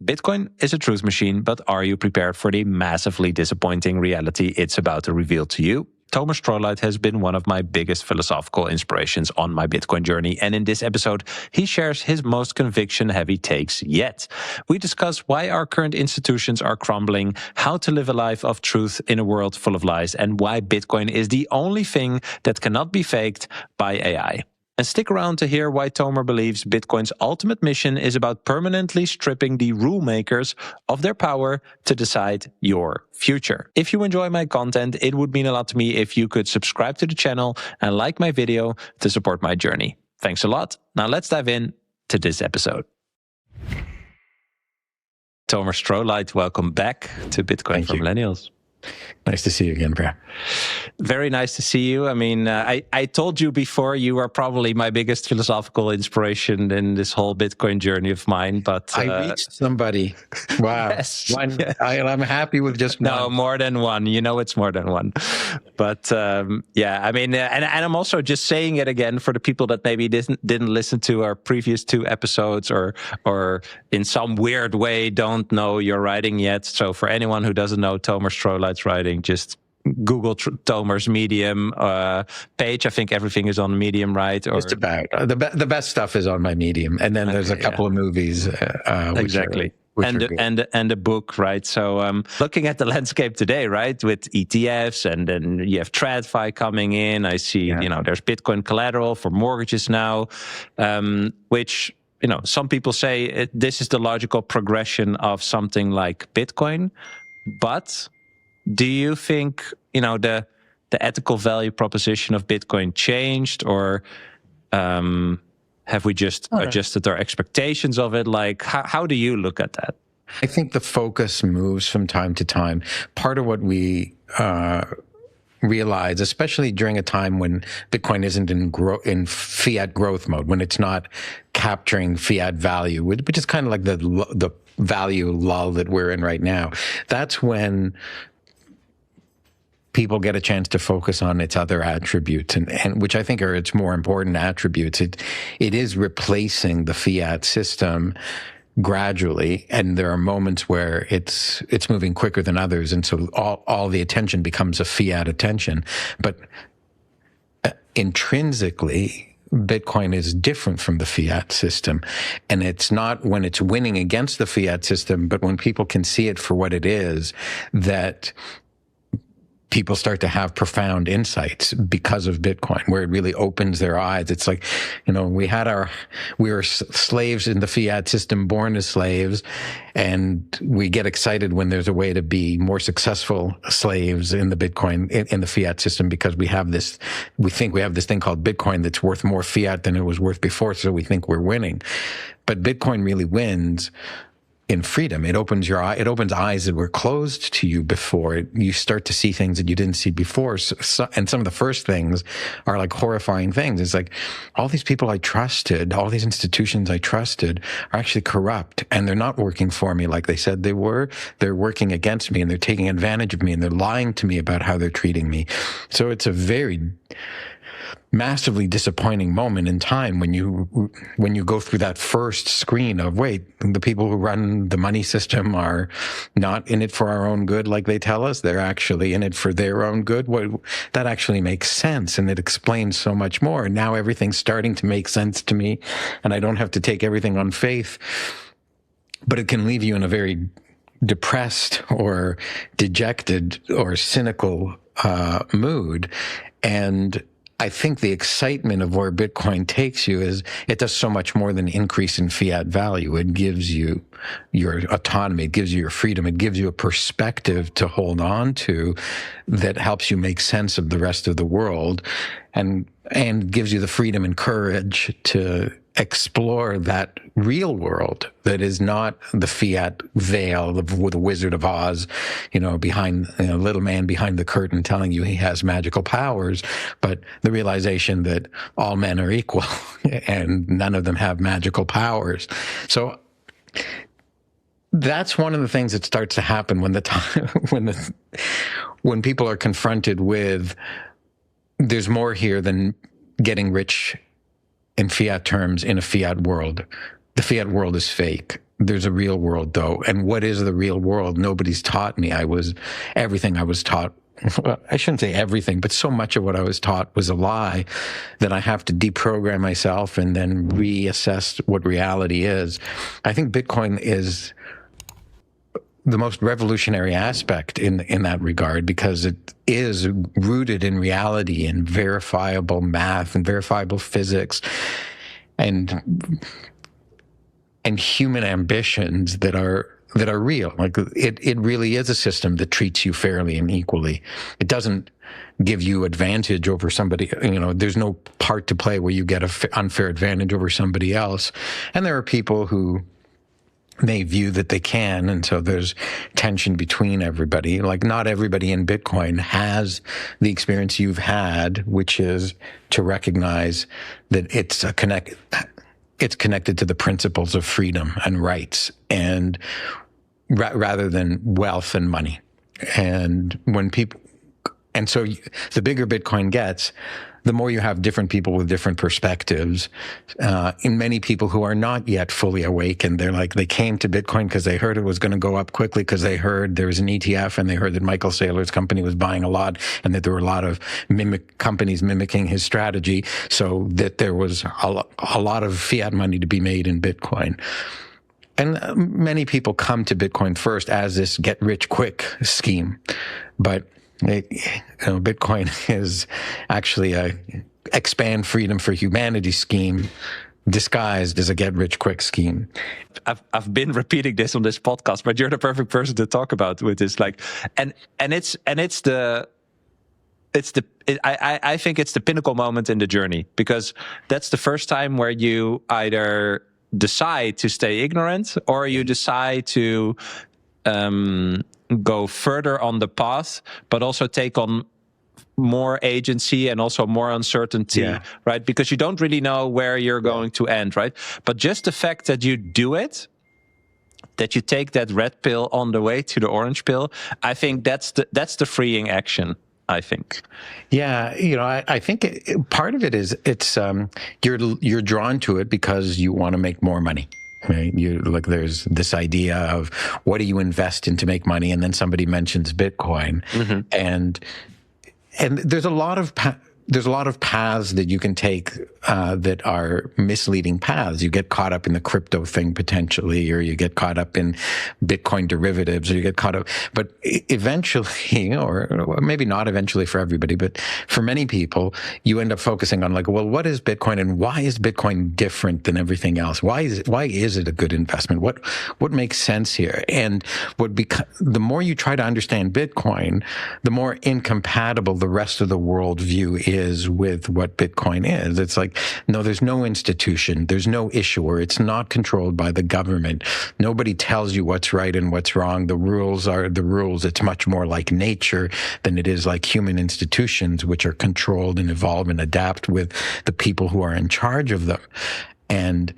Bitcoin is a truth machine, but are you prepared for the massively disappointing reality it's about to reveal to you? Thomas Strolight has been one of my biggest philosophical inspirations on my Bitcoin journey, and in this episode, he shares his most conviction-heavy takes yet. We discuss why our current institutions are crumbling, how to live a life of truth in a world full of lies, and why Bitcoin is the only thing that cannot be faked by AI. And stick around to hear why Tomer believes Bitcoin's ultimate mission is about permanently stripping the rule makers of their power to decide your future. If you enjoy my content, it would mean a lot to me if you could subscribe to the channel and like my video to support my journey. Thanks a lot. Now let's dive in to this episode. Tomer Strolight, welcome back to Bitcoin for Millennials. Nice to see you again, Brad. Very nice to see you. I mean, I told you before you are probably my biggest philosophical inspiration in this whole Bitcoin journey of mine. But I reached somebody. Wow. Yes. One, I'm happy with just one. No, more than one. You know, it's more than one. But yeah, I mean, and I'm also just saying it again for the people that maybe didn't listen to our previous 2 episodes or in some weird way don't know your writing yet. So for anyone who doesn't know Tomer Strolight's writing, just Google Tomer's Medium page. I think everything is on Medium, right? Or just about. The best stuff is on my Medium, and then there's a couple of movies. Exactly. And the book, right? So looking at the landscape today, right, with ETFs, and then you have TradFi coming in. I see, you know, there's Bitcoin collateral for mortgages now, which, you know, some people say this is the logical progression of something like Bitcoin. But do you think, you know, the ethical value proposition of Bitcoin changed, or have we just adjusted our expectations of it? Like, how do you look at that? I think the focus moves from time to time. Part of what we realize, especially during a time when Bitcoin isn't in fiat growth mode, when it's not capturing fiat value, which is kind of like the value lull that we're in right now, that's when people get a chance to focus on its other attributes, and which I think are its more important attributes. It is replacing the fiat system gradually, and there are moments where it's moving quicker than others, and so all the attention becomes a fiat attention. But intrinsically, Bitcoin is different from the fiat system, and it's not when it's winning against the fiat system, but when people can see it for what it is, that people start to have profound insights because of Bitcoin, where it really opens their eyes. It's like, you know, we were slaves in the fiat system, born as slaves, and we get excited when there's a way to be more successful slaves in the Bitcoin, in the fiat system, because we think we have this thing called Bitcoin that's worth more fiat than it was worth before, so we think we're winning. But Bitcoin really wins in freedom. It opens your eye. It opens eyes that were closed to you before. You start to see things that you didn't see before. And some of the first things are like horrifying things. It's like all these people I trusted, all these institutions I trusted are actually corrupt, and they're not working for me like they said they were. They're working against me, and they're taking advantage of me, and they're lying to me about how they're treating me. So it's a very massively disappointing moment in time when you go through that first screen of, wait, the people who run the money system are not in it for our own good like they tell us. They're actually in it for their own good. That actually makes sense, and it explains so much more. And now everything's starting to make sense to me, and I don't have to take everything on faith. But it can leave you in a very depressed or dejected or cynical mood. And I think the excitement of where Bitcoin takes you is it does so much more than increase in fiat value. It gives you your autonomy. It gives you your freedom. It gives you a perspective to hold on to that helps you make sense of the rest of the world, and gives you the freedom and courage to explore that real world that is not the fiat veil with the Wizard of Oz, you know, behind, you know, little man behind the curtain telling you he has magical powers, but the realization that all men are equal and none of them have magical powers. So that's one of the things that starts to happen when people are confronted with, there's more here than getting rich in fiat terms in a fiat world. The fiat world is fake. there's a real world, though. And what is the real world? Nobody's taught me. Everything I was taught, well, I shouldn't say everything, but so much of what I was taught was a lie that I have to deprogram myself and then reassess what reality is. I think Bitcoin is the most revolutionary aspect in that regard, because it is rooted in reality and verifiable math and verifiable physics and human ambitions that are real. Like it really is a system that treats you fairly and equally. It doesn't give you advantage over somebody. There's no part to play where you get an unfair advantage over somebody else. And there are people who may view that they can, and so there's tension between everybody. Like, not everybody in Bitcoin has the experience you've had, which is to recognize that it's connected to the principles of freedom and rights, and rather than wealth and money. And so the bigger Bitcoin gets, the more you have different people with different perspectives. In many people who are not yet fully awakened, they came to Bitcoin because they heard it was going to go up quickly, because they heard there was an ETF, and they heard that Michael Saylor's company was buying a lot, and that there were a lot of companies mimicking his strategy, so that there was a lot of fiat money to be made in Bitcoin. And many people come to Bitcoin first as this get-rich-quick scheme, but Bitcoin is actually a expand freedom for humanity scheme disguised as a get-rich-quick scheme. I've been repeating this on this podcast, but you're the perfect person to talk about with this. I think it's the pinnacle moment in the journey, because that's the first time where you either decide to stay ignorant, or you decide to go further on the path, but also take on more agency and also more uncertainty, right? Because you don't really know where you're going to end, right? But just the fact that you do it, that you take that red pill on the way to the orange pill, I think that's the freeing action, I think. Yeah, I think part of it is you're drawn to it because you want to make more money. Right? There's this idea of, what do you invest in to make money? And then somebody mentions Bitcoin, and there's a lot of paths that you can take that are misleading paths. You get caught up in the crypto thing potentially, or you get caught up in Bitcoin derivatives, or you get caught up. But eventually, or maybe not eventually for everybody, but for many people, you end up focusing on what is Bitcoin, and why is Bitcoin different than everything else? Why is it a good investment? What makes sense here? And the more you try to understand Bitcoin, the more incompatible the rest of the world view is with what Bitcoin is. It's like, no, there's no institution, there's no issuer, it's not controlled by the government. Nobody tells you what's right and what's wrong. The rules are the rules. It's much more like nature than it is like human institutions, which are controlled and evolve and adapt with the people who are in charge of them. And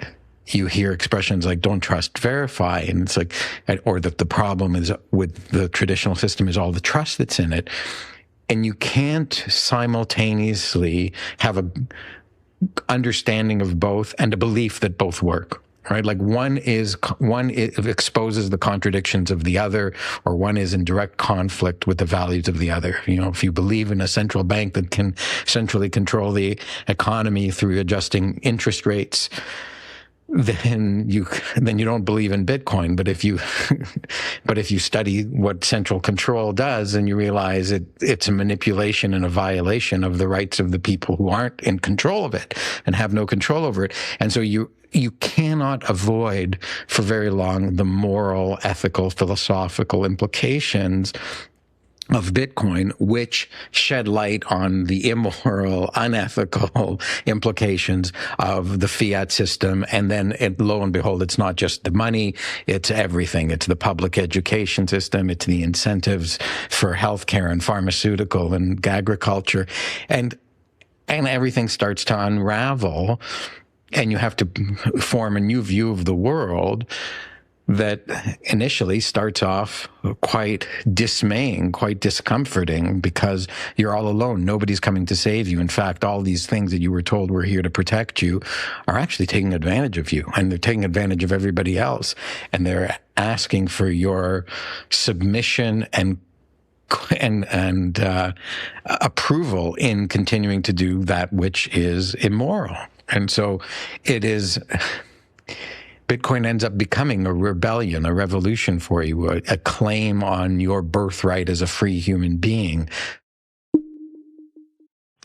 you hear expressions like "don't trust, verify," and it's like, or that the problem is with the traditional system is all the trust that's in it. And you can't simultaneously have a understanding of both and a belief that both work, right? Like one exposes the contradictions of the other, or one is in direct conflict with the values of the other. If you believe in a central bank that can centrally control the economy through adjusting interest rates, then you don't believe in Bitcoin. But if you study what central control does, and you realize it's a manipulation and a violation of the rights of the people who aren't in control of it and have no control over it. And so you cannot avoid for very long the moral, ethical, philosophical implications of Bitcoin, which shed light on the immoral, unethical implications of the fiat system. And then, lo and behold, it's not just the money, it's everything. It's the public education system, it's the incentives for healthcare and pharmaceutical and agriculture. And everything starts to unravel, and you have to form a new view of the world that initially starts off quite dismaying, quite discomforting, because you're all alone. Nobody's coming to save you. In fact, all these things that you were told were here to protect you are actually taking advantage of you, and they're taking advantage of everybody else. And they're asking for your submission and approval in continuing to do that which is immoral. And so it is... Bitcoin ends up becoming a rebellion, a revolution for you, a claim on your birthright as a free human being.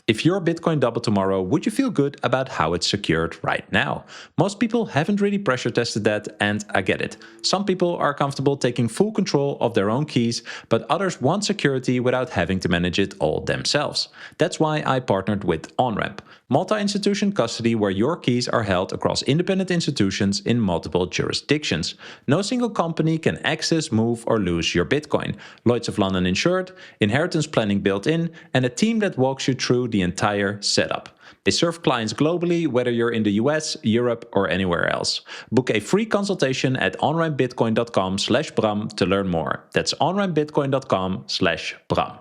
If your Bitcoin doubled tomorrow, would you feel good about how it's secured right now? Most people haven't really pressure tested that, and I get it. Some people are comfortable taking full control of their own keys, but others want security without having to manage it all themselves. That's why I partnered with OnRamp, multi-institution custody where your keys are held across independent institutions in multiple jurisdictions. No single company can access, move, or lose your Bitcoin. Lloyd's of London insured, inheritance planning built in, and a team that walks you through the entire setup. They serve clients globally, whether you're in the US, Europe, or anywhere else. Book a free consultation at onrampbitcoin.com/Bram to learn more. That's onrampbitcoin.com/Bram.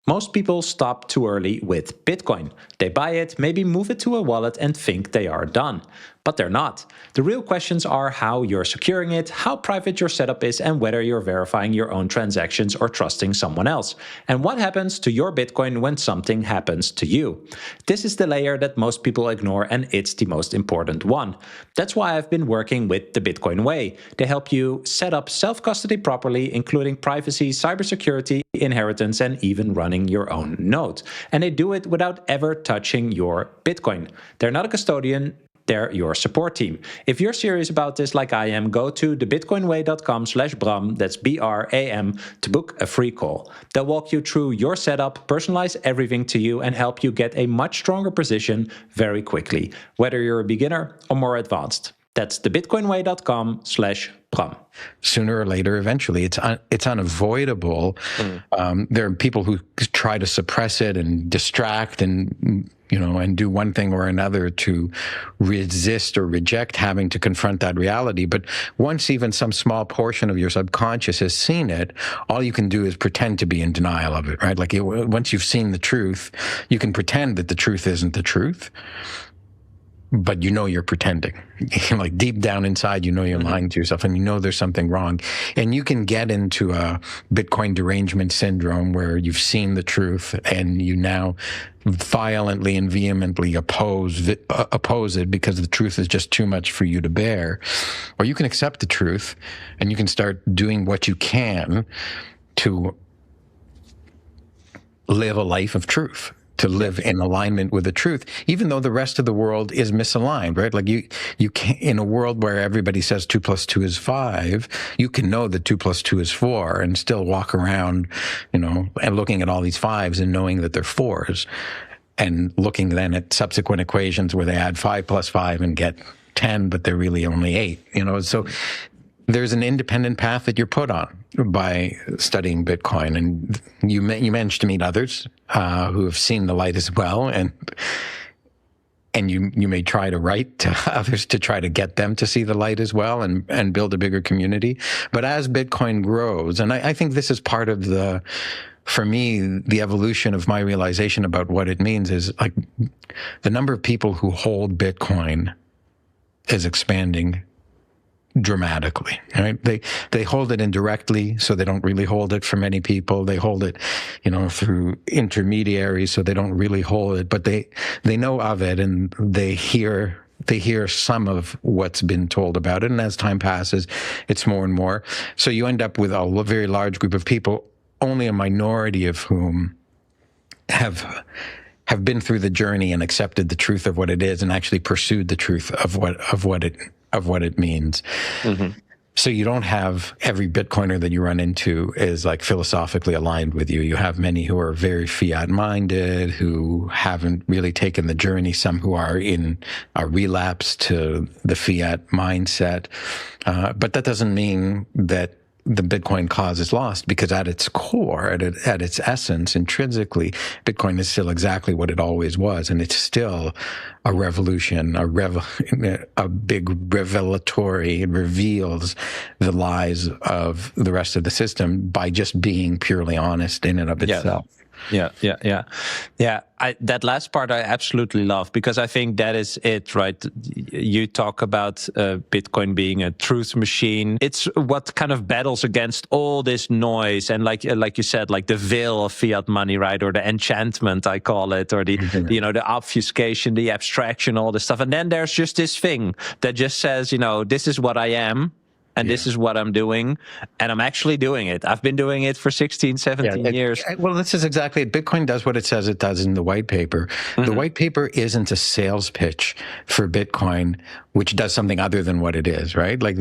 Most people stop too early with Bitcoin. They buy it, maybe move it to a wallet and think they are done. But they're not. The real questions are how you're securing it, how private your setup is, and whether you're verifying your own transactions or trusting someone else. And what happens to your Bitcoin when something happens to you? This is the layer that most people ignore, and it's the most important one. That's why I've been working with the Bitcoin Way. They help you set up self-custody properly, including privacy, cybersecurity, inheritance, and even running your own node. And they do it without ever touching your Bitcoin. They're not a custodian. They're your support team. If you're serious about this like I am, go to thebitcoinway.com/Bram, that's BRAM, to book a free call. They'll walk you through your setup, personalize everything to you, and help you get a much stronger position very quickly, whether you're a beginner or more advanced. That's thebitcoinway.com/Bram. Sooner or later, eventually, it's unavoidable. There are people who try to suppress it and distract and do one thing or another to resist or reject having to confront that reality. But once even some small portion of your subconscious has seen it, all you can do is pretend to be in denial of it, right? Like once you've seen the truth, you can pretend that the truth isn't the truth. But you're pretending. Like deep down inside, you're lying to yourself, and there's something wrong. And you can get into a Bitcoin derangement syndrome where you've seen the truth and you now violently and vehemently oppose it because the truth is just too much for you to bear. Or you can accept the truth and you can start doing what you can to live a life of truth, to live in alignment with the truth, even though the rest of the world is misaligned, right? Like you can, in a world where everybody says 2 + 2 is 5, you can know that 2 + 2 is 4 and still walk around, and looking at all these 5s and knowing that they're 4s, and looking then at subsequent equations where they add 5 + 5 and get 10, but they're really only 8, so there's an independent path that you're put on by studying Bitcoin. And you managed to meet others who have seen the light as well. And you may try to write to others to try to get them to see the light as well and build a bigger community. But as Bitcoin grows, and I think this is part of for me, the evolution of my realization about what it means is like the number of people who hold Bitcoin is expanding dramatically, right? They hold it indirectly, so they don't really hold it for many people. They hold it, through intermediaries, so they don't really hold it, but they know of it and they hear some of what's been told about it. And as time passes, it's more and more. So you end up with a very large group of people, only a minority of whom have been through the journey and accepted the truth of what it is and actually pursued the truth of what it means. Mm-hmm. So you don't have every Bitcoiner that you run into is like philosophically aligned with you. You have many who are very fiat minded, who haven't really taken the journey. Some who are in a relapse to the fiat mindset. But that doesn't mean that the Bitcoin cause is lost, because at its core, at its essence, intrinsically, Bitcoin is still exactly what it always was, and it's still a revolution, a big revelatory. It reveals the lies of the rest of the system by just being purely honest in and of itself. Yeah. That last part I absolutely love, because I think that is it, right? You talk about Bitcoin being a truth machine. It's what kind of battles against all this noise and, like you said, like the veil of fiat money, right? Or the enchantment, I call it, or the the obfuscation, the abstraction, all this stuff. And then there's just this thing that just says, this is what I am. And this is what I'm doing, and I'm actually doing it. I've been doing it for 16, 17 years. Well, this is exactly it. Bitcoin does what it says it does in the white paper. Mm-hmm. The white paper isn't a sales pitch for Bitcoin, which does something other than what it is, right? Like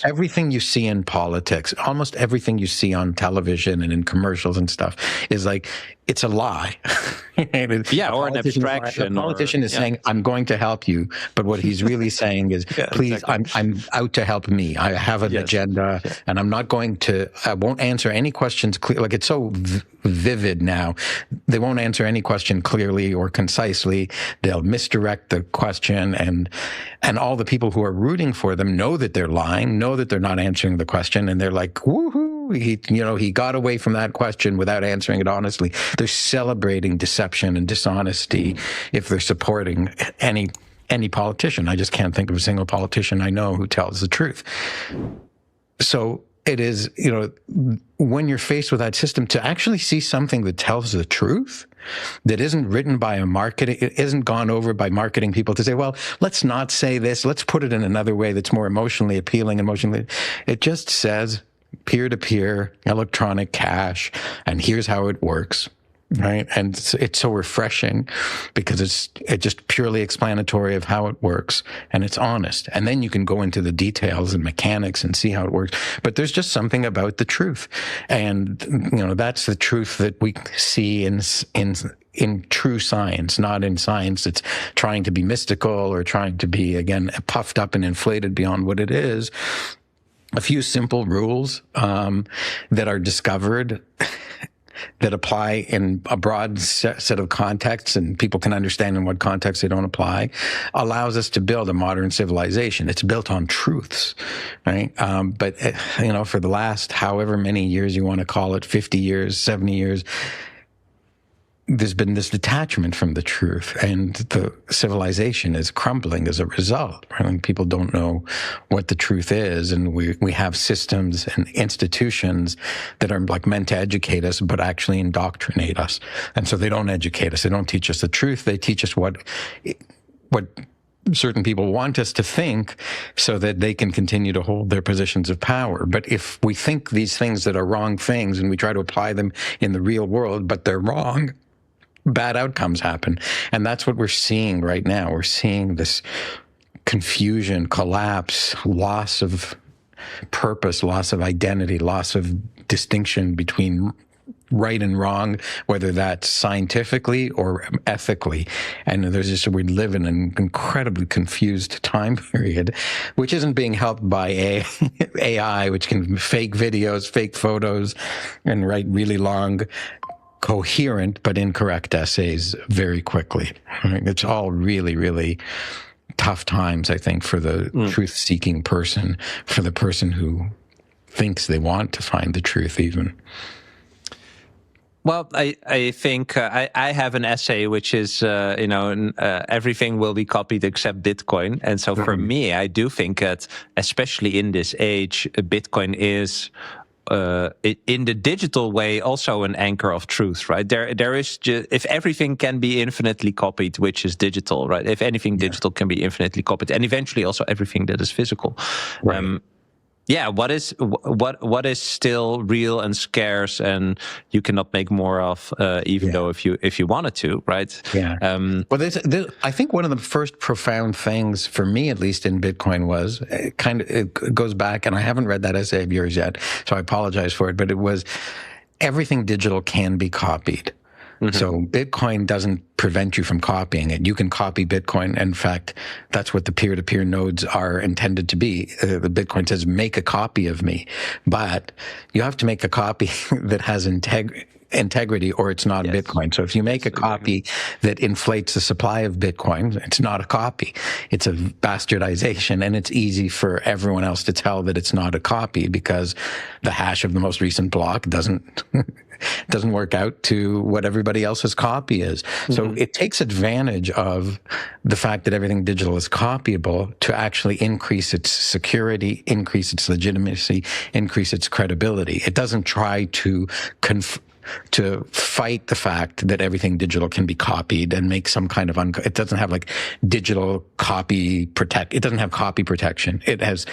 everything you see in politics, almost everything you see on television and in commercials and stuff is like, it's a lie. Or an abstraction. The politician is saying, I'm going to help you. But what he's really saying is, please, exactly. I'm out to help me. I have an agenda, and I won't answer any questions clear. Like, it's so vivid now. They won't answer any question clearly or concisely. They'll misdirect the question, and all the people who are rooting for them know that they're lying, know that they're not answering the question, and they're like, woohoo. He got away from that question without answering it honestly. They're celebrating deception and dishonesty if they're supporting any politician. I just can't think of a single politician I know who tells the truth. So it is, when you're faced with that system, to actually see something that tells the truth, that isn't written by it isn't gone over by marketing people to say, well, let's not say this, let's put it in another way that's more emotionally appealing, it just says peer-to-peer electronic cash, and here's how it works, right? And it's so refreshing because it's just purely explanatory of how it works, and it's honest. And then you can go into the details and mechanics and see how it works. But there's just something about the truth, and that's the truth that we see in true science, not in science that's trying to be mystical or trying to be, again, puffed up and inflated beyond what it is. A few simple rules that are discovered that apply in a broad set of contexts, and people can understand in what context they don't apply, allows us to build a modern civilization. It's built on truths, right? But for the last however many years you want to call it, 50 years, 70 years, there's been this detachment from the truth, and the civilization is crumbling as a result. Right? People don't know what the truth is, and we have systems and institutions that are like meant to educate us, but actually indoctrinate us. And so they don't educate us. They don't teach us the truth. They teach us what certain people want us to think so that they can continue to hold their positions of power. But if we think these things that are wrong things and we try to apply them in the real world, but they're wrong, bad outcomes happen. And that's what we're seeing right now. We're seeing this confusion, collapse, loss of purpose, loss of identity, loss of distinction between right and wrong, whether that's scientifically or ethically. And we live in an incredibly confused time period, which isn't being helped by AI, which can fake videos, fake photos, and write really long, coherent but incorrect essays very quickly. Right? It's all really, really tough times, I think, for the truth-seeking person, for the person who thinks they want to find the truth even. Well, I think I have an essay which is, everything will be copied except Bitcoin. And so for me, I do think that, especially in this age, Bitcoin is in the digital way also an anchor of truth, right? There is if everything can be infinitely copied, which is digital, right? If anything digital can be infinitely copied, and eventually also everything that is physical. Right. What is still real and scarce, and you cannot make more of, even though if you wanted to, right? Yeah. Well, I think one of the first profound things for me, at least in Bitcoin, was it goes back, and I haven't read that essay of yours yet, so I apologize for it. But it was everything digital can be copied. So Bitcoin doesn't prevent you from copying it. You can copy Bitcoin. In fact, that's what the peer-to-peer nodes are intended to be. The Bitcoin says, make a copy of me. But you have to make a copy that has integrity, or it's not Bitcoin. So if you make a copy that inflates the supply of Bitcoin, it's not a copy. It's a bastardization, and it's easy for everyone else to tell that it's not a copy because the hash of the most recent block doesn't work out to what everybody else's copy is. So it takes advantage of the fact that everything digital is copyable to actually increase its security, increase its legitimacy, increase its credibility. It doesn't try to fight the fact that everything digital can be copied and make some kind of it doesn't have like digital copy protect. It doesn't have copy protection. It has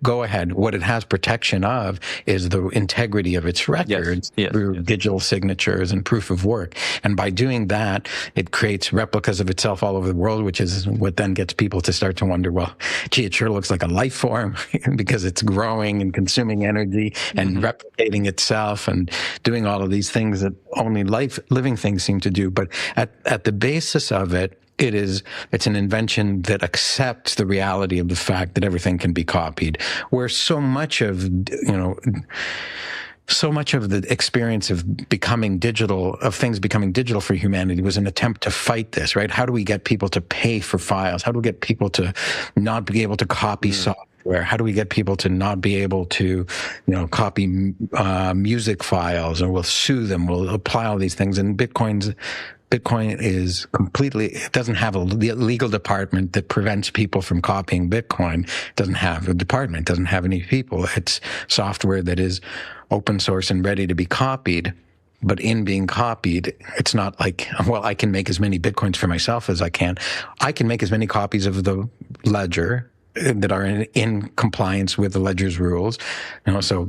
go ahead. What it has protection of is the integrity of its records through digital signatures and proof of work. And by doing that, it creates replicas of itself all over the world, which is what then gets people to start to wonder, well, gee, it sure looks like a life form because it's growing and consuming energy and replicating itself and doing all of these things that only living things seem to do. But at the basis of it, it's an invention that accepts the reality of the fact that everything can be copied, where so much of the experience of things becoming digital for humanity was an attempt to fight this, right? How do we get people to pay for files? How do we get people to not be able to copy software? How do we get people to not be able to, copy music files, or we'll sue them, we'll apply all these things. And Bitcoin is it doesn't have a legal department that prevents people from copying Bitcoin. It doesn't have a department, doesn't have any people. It's software that is open source and ready to be copied. But in being copied, it's not like, well, I can make as many Bitcoins for myself as I can. I can make as many copies of the ledger that are in compliance with the ledger's rules. So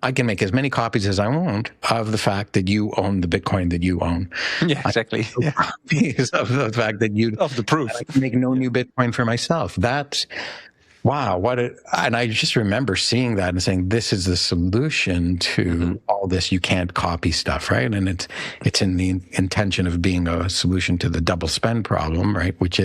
I can make as many copies as I want of the fact that you own the Bitcoin that you own. Yeah, exactly. Copies of the fact that of the proof. I can make no new Bitcoin for myself. That's wow. And I just remember seeing that and saying, this is the solution to all this. You can't copy stuff, right? And it's in the intention of being a solution to the double spend problem, right? Which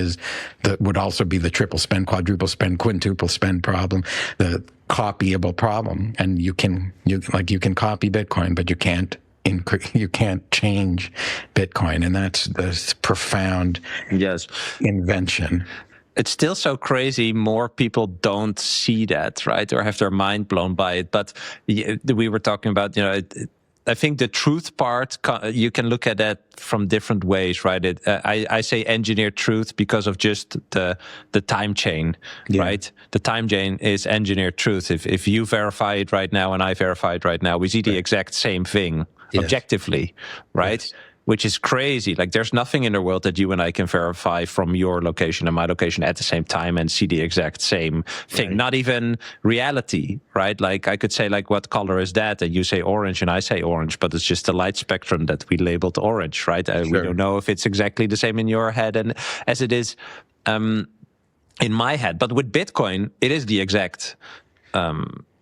would also be the triple spend, quadruple spend, quintuple spend problem, the copyable problem. And you can copy Bitcoin, but you can't change Bitcoin. And that's the profound invention. It's still so crazy. More people don't see that, right? Or have their mind blown by it. But we were talking about, I think the truth part, you can look at that from different ways, right? I say engineered truth because of just the time chain, right? The time chain is engineered truth. If you verify it right now and I verify it right now, we see the exact same thing objectively, right? Yes. Which is crazy. Like, there's nothing in the world that you and I can verify from your location and my location at the same time and see the exact same thing. Right. Not even reality, right? Like, I could say, like, what color is that? And you say orange and I say orange, but it's just the light spectrum that we labeled orange, right? Sure. We don't know if it's exactly the same in your head and as it is in my head. But with Bitcoin, it is the exact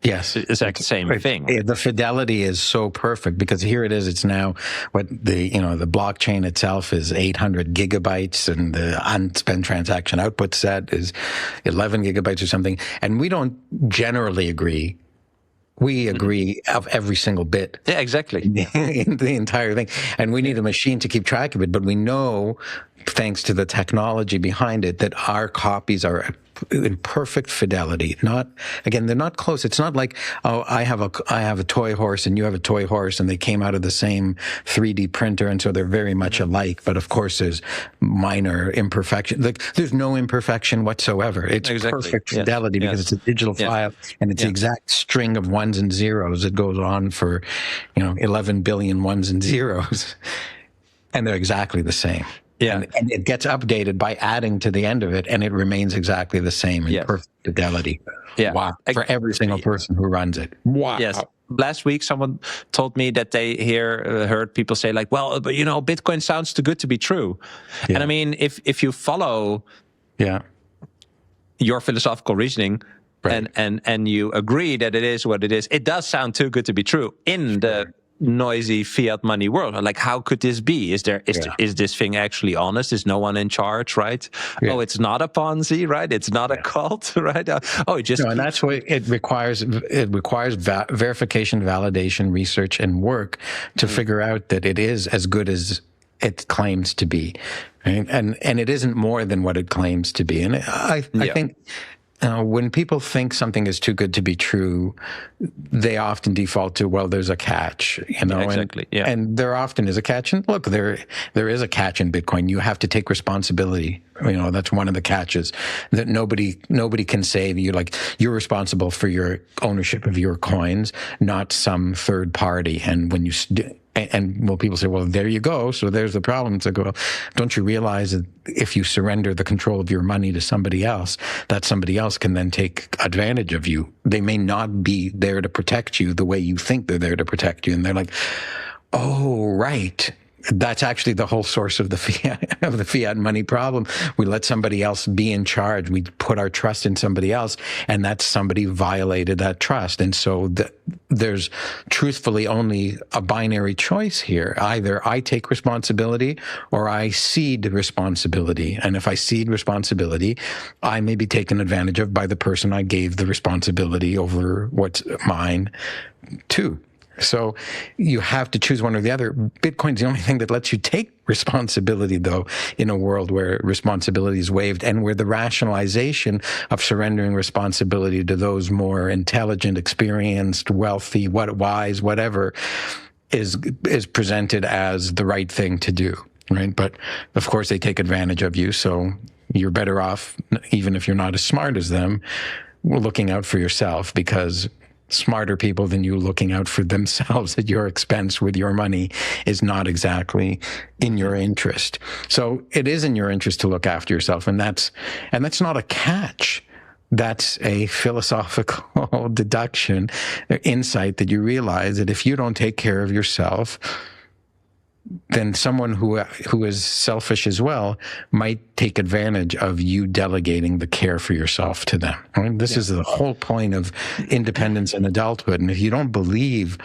yes, it's like the same thing. The fidelity is so perfect because here it is. It's now what the blockchain itself is 800 gigabytes, and the unspent transaction output set is 11 gigabytes or something. And we don't generally agree. We agree of every single bit. Yeah, exactly. In the entire thing. And we need a machine to keep track of it. But we know, thanks to the technology behind it, that our copies are in perfect fidelity. They're not close. It's not like, oh, I have a toy horse and you have a toy horse and they came out of the same 3D printer and so they're very much alike. But of course there's minor imperfection. Like, there's no imperfection whatsoever. It's perfect fidelity because it's a digital file and it's the exact string of ones and zeros that goes on for, 11 billion ones and zeros. And they're exactly the same. Yeah. And it gets updated by adding to the end of it, and it remains exactly the same in perfect fidelity. Yeah. Wow. For every single person who runs it. Wow. Yes. Last week, someone told me that they heard people say, like, well, but Bitcoin sounds too good to be true. Yeah. And I mean, if you follow your philosophical reasoning, right, and you agree that it is what it is, it does sound too good to be true in the noisy fiat money world. Like, how could this be? Is this thing actually honest? Is no one in charge, right? Yeah. Oh, it's not a Ponzi, right? It's not a cult, right? Oh, it just and that's why it requires verification, validation, research, and work to figure out that it is as good as it claims to be, right? And it isn't more than what it claims to be. And I think when people think something is too good to be true, they often default to, well, there's a catch, exactly. And there often is a catch. And look, there is a catch in Bitcoin. You have to take responsibility. That's one of the catches, that nobody can say you're responsible for your ownership of your coins, not some third party. And when you people say, well, there you go. So there's the problem. It's like, well, don't you realize that if you surrender the control of your money to somebody else, that somebody else can then take advantage of you? They may not be there to protect you the way you think they're there to protect you. And they're like, oh, right. That's actually the whole source of the fiat money problem. We let somebody else be in charge. We put our trust in somebody else, and that somebody violated that trust. And so there's truthfully only a binary choice here. Either I take responsibility or I cede responsibility. And if I cede responsibility, I may be taken advantage of by the person I gave the responsibility over what's mine to. So you have to choose one or the other. Bitcoin's the only thing that lets you take responsibility, though, in a world where responsibility is waived and where the rationalization of surrendering responsibility to those more intelligent, experienced, wealthy, wise, whatever, is presented as the right thing to do, right? But of course, they take advantage of you, so you're better off, even if you're not as smart as them, looking out for yourself, because smarter people than you looking out for themselves at your expense with your money is not exactly in your interest. So it is in your interest to look after yourself, and that's not a catch. That's a philosophical deduction, insight, that you realize that if you don't take care of yourself, then someone who is selfish as well might take advantage of you delegating the care for yourself to them. Right? This is the whole point of independence and adulthood. And if you don't believe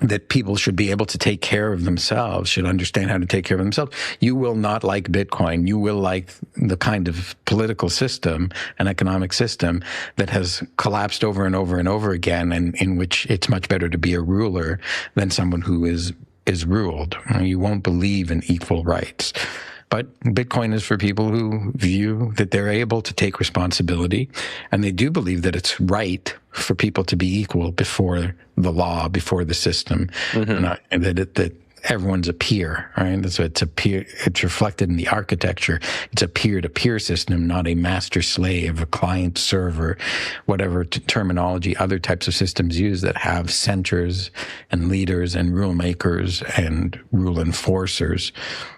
that people should be able to take care of themselves, should understand how to take care of themselves, you will not like Bitcoin. You will like the kind of political system and economic system that has collapsed over and over and over again, and in which it's much better to be a ruler than someone who is ruled. You won't believe in equal rights. But Bitcoin is for people who view that they're able to take responsibility, and they do believe that it's right for people to be equal before the law, before the system, and that everyone's a peer, right? So it's a peer. It's reflected in the architecture. It's a peer-to-peer system, not a master-slave, a client-server, whatever terminology other types of systems use that have centers and leaders and rule makers and rule enforcers.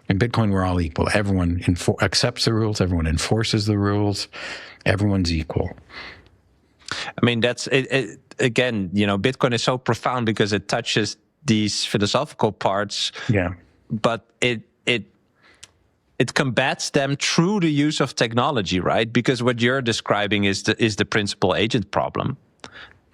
In Bitcoin, we're all equal. Everyone accepts the rules. Everyone enforces the rules. Everyone's equal. I mean, that's it. Again, Bitcoin is so profound because it touches these philosophical parts, but it combats them through the use of technology, right? Because what you're describing is the principal agent problem,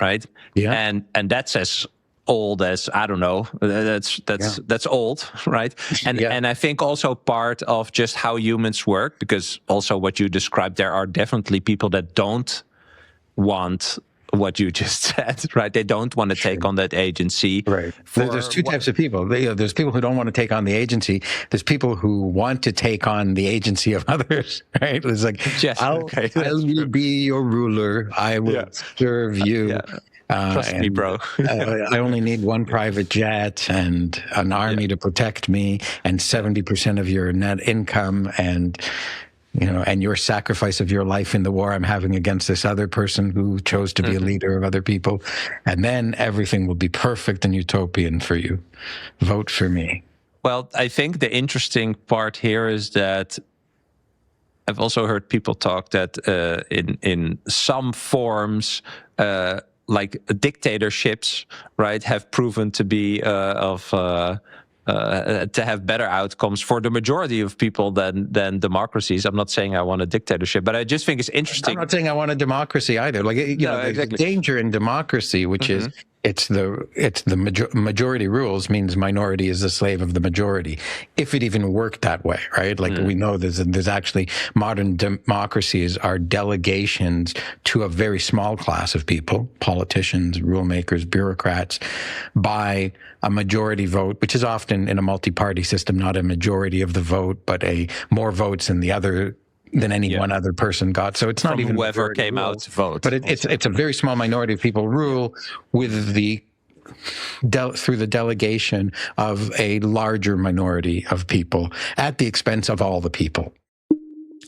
right? And that's as old as, I don't know, that's old, right? And I think also part of just how humans work, because also what you described, there are definitely people that don't want what you just said, right? They don't want to take on that agency. Right. There's two types of people. There's people who don't want to take on the agency. There's people who want to take on the agency of others, right? It's like, I'll be your ruler. I will serve you. Trust me, bro. I only need one private jet and an army to protect me, and 70% of your net income, and and your sacrifice of your life in the war I'm having against this other person who chose to be a leader of other people. And then everything will be perfect and utopian for you. Vote for me. Well, I think the interesting part here is that I've also heard people talk that in some forms, like dictatorships, right, have proven to be to have better outcomes for the majority of people than democracies. I'm not saying I want a dictatorship, but I just think it's interesting. I'm not saying I want a democracy either. Like, there's a danger in democracy, which is It's the majority rules means minority is the slave of the majority. If it even worked that way, right? Like we know there's actually modern democracies are delegations to a very small class of people, politicians, rule makers, bureaucrats, by a majority vote, which is often in a multi-party system, not a majority of the vote, but a more votes than any one other person got. So it's not From even whoever came out to vote. But it's a very small minority of people rule with through the delegation of a larger minority of people at the expense of all the people.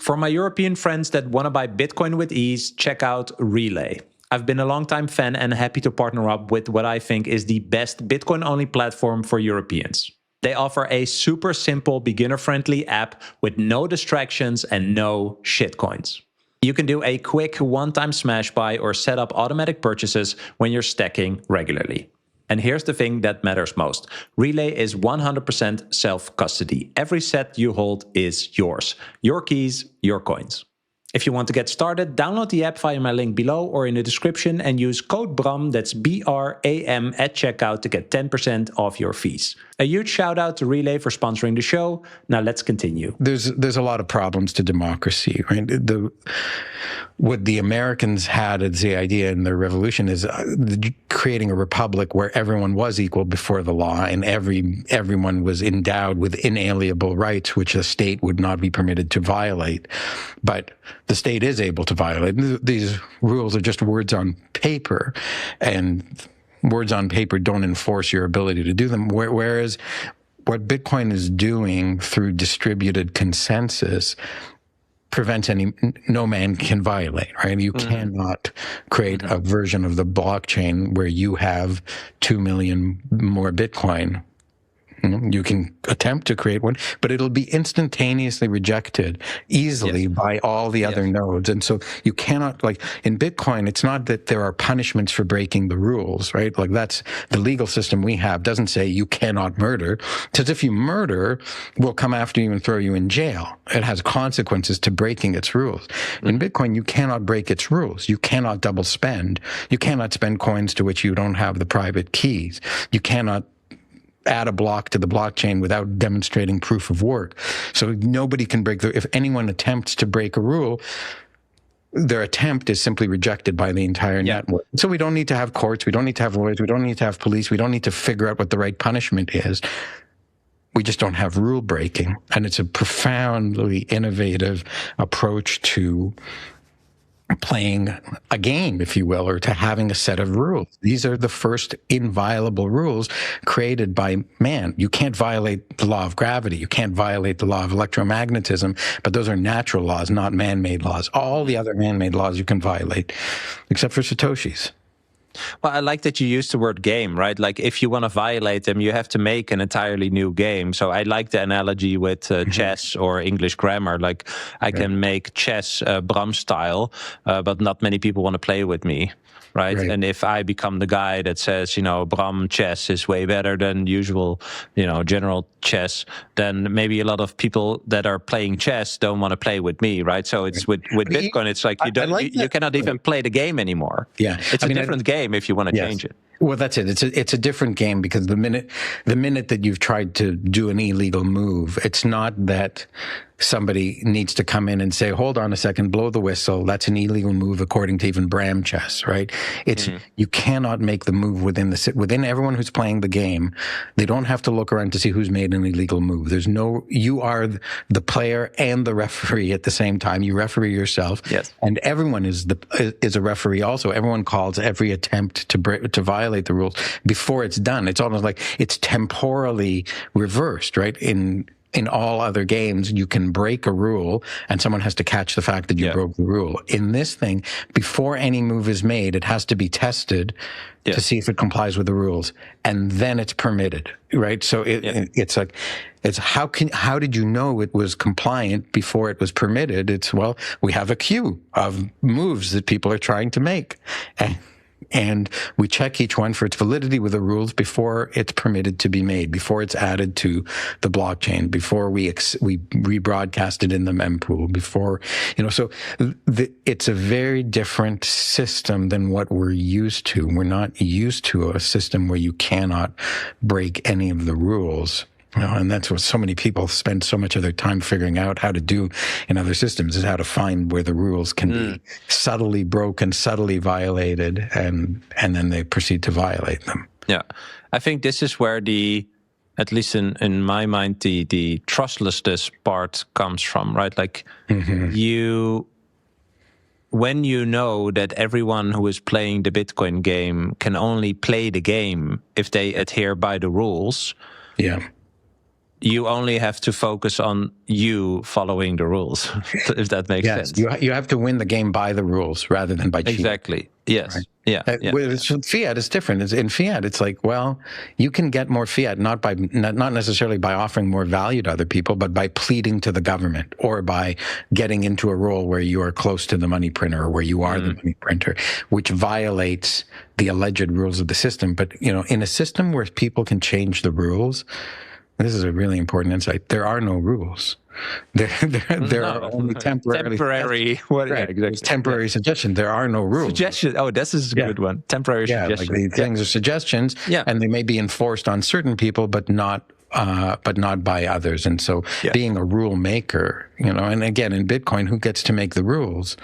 For my European friends that want to buy Bitcoin with ease, check out Relay. I've been a long-time fan and happy to partner up with what I think is the best Bitcoin-only platform for Europeans. They offer a super simple, beginner-friendly app with no distractions and no shitcoins. You can do a quick one-time smash buy or set up automatic purchases when you're stacking regularly. And here's the thing that matters most. Relay is 100% self-custody. Every set you hold is yours. Your keys, your coins. If you want to get started, download the app via my link below or in the description and use code BRAM, that's BRAM, at checkout to get 10% off your fees. A huge shout out to Relay for sponsoring the show. Now let's continue. There's a lot of problems to democracy, right? What the Americans had as the idea in their revolution is creating a republic where everyone was equal before the law and everyone was endowed with inalienable rights, which a state would not be permitted to violate. But the state is able to violate. These rules are just words on paper, and words on paper don't enforce your ability to do them. Whereas what Bitcoin is doing through distributed consensus prevents no man can violate, right? You cannot create a version of the blockchain where you have 2 million more Bitcoin. You can attempt to create one, but it'll be instantaneously rejected easily by all the other nodes. And so you cannot, like in Bitcoin, it's not that there are punishments for breaking the rules, right? Like that's the legal system we have doesn't say you cannot murder. It says if you murder, we'll come after you and throw you in jail. It has consequences to breaking its rules. In Bitcoin, you cannot break its rules. You cannot double spend. You cannot spend coins to which you don't have the private keys. You cannot add a block to the blockchain without demonstrating proof of work. So nobody can if anyone attempts to break a rule, their attempt is simply rejected by the entire network. So we don't need to have courts, we don't need to have lawyers, we don't need to have police, we don't need to figure out what the right punishment is. We just don't have rule breaking. And it's a profoundly innovative approach to playing a game, if you will, or to having a set of rules. These are the first inviolable rules created by man. You can't violate the law of gravity. You can't violate the law of electromagnetism, but those are natural laws, not man-made laws. All the other man-made laws you can violate, except for Satoshi's. Well, I like that you use the word game, right? Like if you want to violate them, you have to make an entirely new game. So I like the analogy with chess or English grammar. Like I can make chess Bram style, but not many people want to play with me. Right? And if I become the guy that says, Bram chess is way better than usual, general chess, then maybe a lot of people that are playing chess don't want to play with me, right? So it's with Bitcoin, it's like you cannot even play the game anymore. Yeah, it's a different game if you want to change it. Well, that's it. It's a different game because the minute that you've tried to do an illegal move, it's not that somebody needs to come in and say, hold on a second, blow the whistle. That's an illegal move according to even Bram chess, right? It's you cannot make the move within everyone who's playing the game. They don't have to look around to see who's made an illegal move. You are the player and the referee at the same time. You referee yourself. Yes. And everyone is a referee also. Everyone calls every attempt to violate the rules before it's done. It's almost like it's temporally reversed, right? In all other games, you can break a rule and someone has to catch the fact that you broke the rule. In this thing, before any move is made, it has to be tested to see if it complies with the rules. And then it's permitted, right? So it's how did you know it was compliant before it was permitted? We have a queue of moves that people are trying to make. And we check each one for its validity with the rules before it's permitted to be made, before it's added to the blockchain, before we rebroadcast it in the mempool, before, so it's a very different system than what we're used to. We're not used to a system where you cannot break any of the rules. And that's what so many people spend so much of their time figuring out how to do in other systems, is how to find where the rules can be subtly broken, subtly violated, and then they proceed to violate them. Yeah. I think this is where at least in my mind, the trustlessness part comes from, right? Like when you know that everyone who is playing the Bitcoin game can only play the game if they adhere by the rules. Yeah. You only have to focus on you following the rules, if that makes sense. You have to win the game by the rules rather than by cheating. Exactly. Yes. Right? Yeah. With fiat, it's different. In fiat, it's like, well, you can get more fiat not necessarily by offering more value to other people, but by pleading to the government or by getting into a role where you are close to the money printer or where you are the money printer, which violates the alleged rules of the system. But in a system where people can change the rules, this is a really important insight. There are no rules. There are only temporary. Exactly. Temporary suggestions. There are no rules. Suggestions. Oh, this is a good one. Temporary suggestions. Like these things are suggestions, and they may be enforced on certain people, but not by others. And so being a rule maker, and again, in Bitcoin, who gets to make the rules?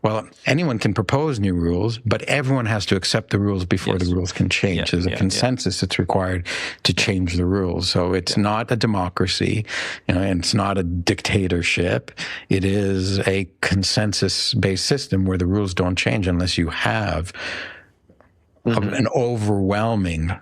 Well, anyone can propose new rules, but everyone has to accept the rules before the rules can change. There's a consensus that's required to change the rules. So it's not a democracy, and it's not a dictatorship. It is a consensus-based system where the rules don't change unless you have an overwhelming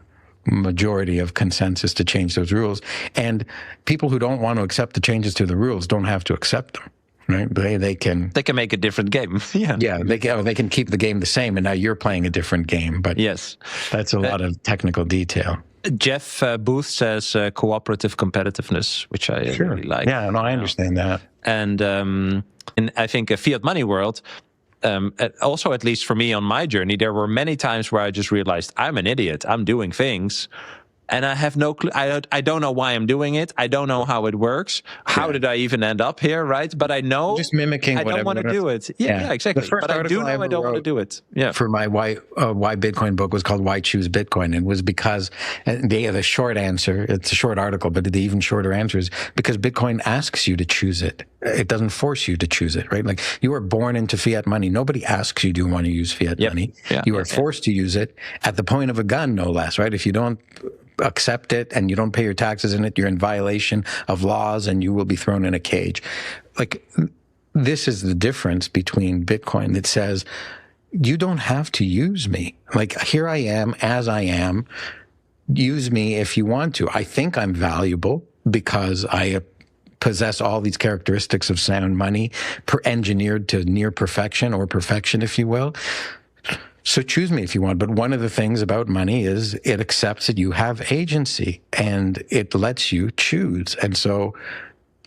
majority of consensus to change those rules. And people who don't want to accept the changes to the rules don't have to accept them, right? They can make a different game. They can keep the game the same, and now you're playing a different game. But that's a lot of technical detail. Jeff Booth says cooperative competitiveness, which I really like. Yeah, no, I understand that. And in I think a fiat money world, also, at least for me on my journey, there were many times where I just realized I'm an idiot. I'm doing things and I have no clue. I don't know why I'm doing it. I don't know how it works. How did I even end up here, right? But I know just mimicking. I don't want to do it. Yeah, exactly. But I do know I don't want to do it. Yeah. For my why Bitcoin book was called Why Choose Bitcoin, and was because the short answer. It's a short article, but the even shorter answer is because Bitcoin asks you to choose it. It doesn't force you to choose it, right? Like you are born into fiat money. Nobody asks you, do you want to use fiat money? You are forced to use it at the point of a gun, no less, right? If you don't accept it and you don't pay your taxes in it, you're in violation of laws and you will be thrown in a cage. Like this is the difference between Bitcoin that says, you don't have to use me. Like here I am as I am. Use me if you want to. I think I'm valuable because I possess all these characteristics of sound money, engineered to near perfection or perfection, if you will. So choose me if you want. But one of the things about money is it accepts that you have agency and it lets you choose. And so